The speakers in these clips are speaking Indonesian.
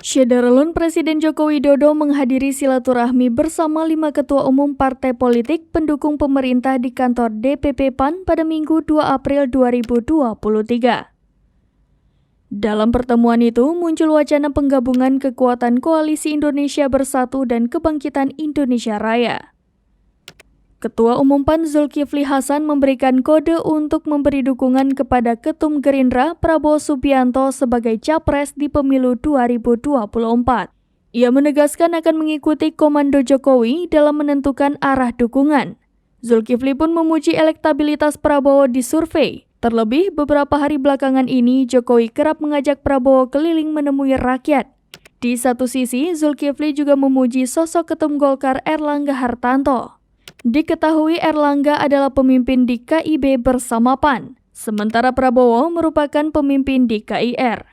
Syederulun Presiden Joko Widodo menghadiri silaturahmi bersama 5 ketua umum partai politik pendukung pemerintah di kantor DPP PAN pada Minggu 2 April 2023. Dalam pertemuan itu muncul wacana penggabungan kekuatan Koalisi Indonesia Bersatu dan Kebangkitan Indonesia Raya. Ketua Umum PAN Zulkifli Hasan memberikan kode untuk memberi dukungan kepada Ketum Gerindra Prabowo Subianto sebagai capres di pemilu 2024. Ia menegaskan akan mengikuti komando Jokowi dalam menentukan arah dukungan. Zulkifli pun memuji elektabilitas Prabowo di survei. Terlebih beberapa hari belakangan ini Jokowi kerap mengajak Prabowo keliling menemui rakyat. Di satu sisi, Zulkifli juga memuji sosok Ketum Golkar Erlangga Hartarto. Diketahui Erlangga adalah pemimpin di KIB bersama PAN, sementara Prabowo merupakan pemimpin di KIR.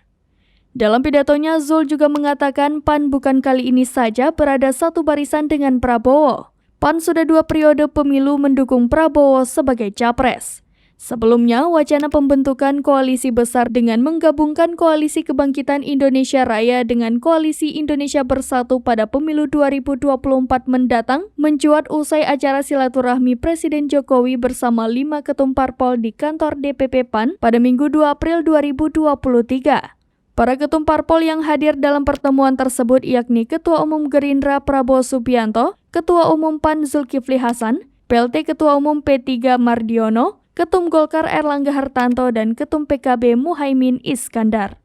Dalam pidatonya, Zul juga mengatakan PAN bukan kali ini saja berada satu barisan dengan Prabowo. PAN sudah 2 periode pemilu mendukung Prabowo sebagai capres. Sebelumnya, wacana pembentukan koalisi besar dengan menggabungkan Koalisi Kebangkitan Indonesia Raya dengan Koalisi Indonesia Bersatu pada pemilu 2024 mendatang mencuat usai acara silaturahmi Presiden Jokowi bersama 5 ketum parpol di kantor DPP PAN pada Minggu 2 April 2023. Para ketum parpol yang hadir dalam pertemuan tersebut yakni Ketua Umum Gerindra Prabowo Subianto, Ketua Umum PAN Zulkifli Hasan, PLT Ketua Umum P3 Mardiono, Ketum Golkar Erlangga Hartarto dan Ketum PKB Muhaimin Iskandar.